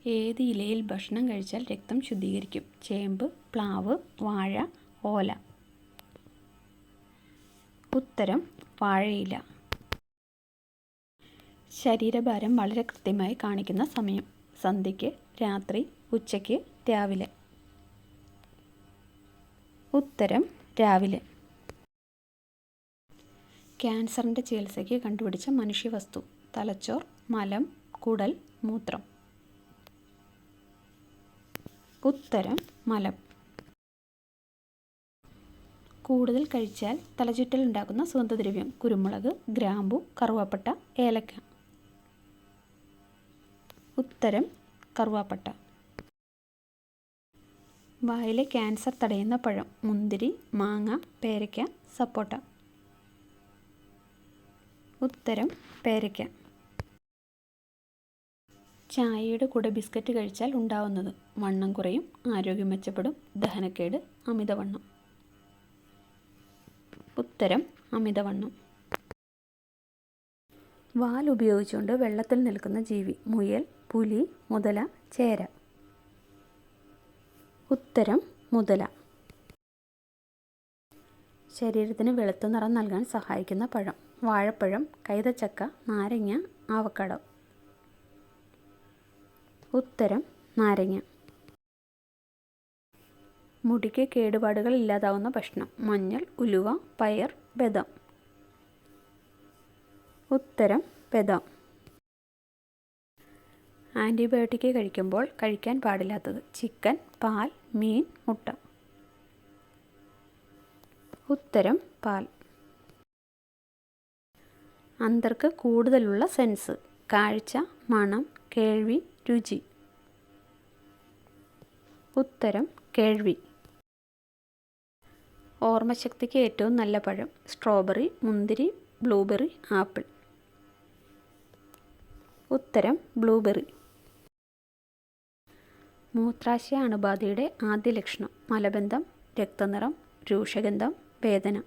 ഏത് ഇലയിൽ ഭക്ഷണം കഴിച്ചാൽ രക്തം ശുദ്ധീകരിക്കും? ചേമ്പ്, പ്ലാവ്, വാഴ, ഓല. ഉത്തരം വാഴയില. ശരീരഭാരം വളരെ കൃത്യമായി കാണിക്കുന്ന സമയം: സന്ധ്യയ്ക്ക്, രാത്രി, ഉച്ചയ്ക്ക്, രാവിലെ. ഉത്തരം രാവിലെ. ക്യാൻസറിൻ്റെ ചികിത്സയ്ക്ക് കണ്ടുപിടിച്ച മനുഷ്യവസ്തു: തലച്ചോർ, മലം, കുടൽ, മൂത്രം. ഉത്തരം മലം. കൂടുതൽ കഴിച്ചാൽ തലചുറ്റൽ ഉണ്ടാക്കുന്ന സുഗന്ധദ്രവ്യം: കുരുമുളക്, ഗ്രാമ്പു, കറുവാപ്പട്ട, ഏലക്ക. ഉത്തരം കറുവാപ്പട്ട. വായിലെ ക്യാൻസർ തടയുന്ന പഴം: മുന്തിരി, മാങ്ങ, പേരയ്ക്ക, സപ്പോട്ട. ഉത്തരം പേരയ്ക്ക. ചായയുടെ കൂടെ ബിസ്ക്കറ്റ് കഴിച്ചാൽ ഉണ്ടാവുന്നത്: വണ്ണം കുറയും, ആരോഗ്യം മെച്ചപ്പെടും, ദഹനക്കേട്, അമിതവണ്ണം. ഉത്തരം അമിതവണ്ണം. വാൽ ഉപയോഗിച്ചുകൊണ്ട് വെള്ളത്തിൽ നിൽക്കുന്ന ജീവി: മുയൽ, പുലി, മുതല, ചേര. ഉത്തരം മുതല. ശരീരത്തിന് വെളുത്ത നിറം നൽകാൻ സഹായിക്കുന്ന പഴം: വാഴപ്പഴം, കൈതച്ചക്ക, നാരങ്ങ, ആവക്കാഡോ. ഉത്തരം നാരങ്ങ. മുടിക്ക് കേടുപാടുകൾ ഇല്ലാതാവുന്ന ഭക്ഷണം: മഞ്ഞൾ, ഉലുവ, പയർ, ബദാം. ഉത്തരം ബദാം. ആൻറ്റിബയോട്ടിക് കഴിക്കുമ്പോൾ കഴിക്കാൻ പാടില്ലാത്തത്: ചിക്കൻ, പാൽ, മീൻ, മുട്ട. ഉത്തരം പാൽ. അന്ധർക്ക് കൂടുതലുള്ള സെൻസ്: കാഴ്ച, മണം, കേൾവി, രുചി. ഉത്തരം കേൾവി. ഓർമ്മശക്തിക്ക് ഏറ്റവും നല്ല പഴം: സ്ട്രോബെറി, മുന്തിരി, ബ്ലൂബെറി, ആപ്പിൾ. ഉത്തരം ബ്ലൂബെറി. മൂത്രാശയ അണുബാധയുടെ ആദ്യ ലക്ഷണം: മലബന്ധം, രക്തനിറം, രൂക്ഷഗന്ധം, വേദന.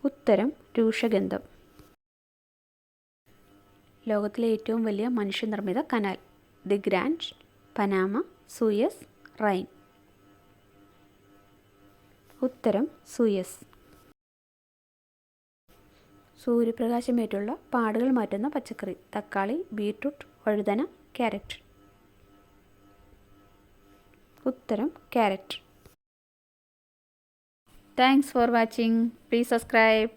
ഉത്തരം രൂക്ഷഗന്ധം. ലോകത്തിലെ ഏറ്റവും വലിയ മനുഷ്യനിർമ്മിത canal: the Grand, Panama, Suez, Rhine. ഉത്തരം സൂയസ്. സൂര്യപ്രകാശമേറ്റുള്ള പാടുകൾ മാറ്റുന്ന പച്ചക്കറി: തക്കാളി, ബീറ്റ്റൂട്ട്, വഴുതന, ക്യാരറ്റ്. ഉത്തരം carrot. Thanks for watching. Please subscribe.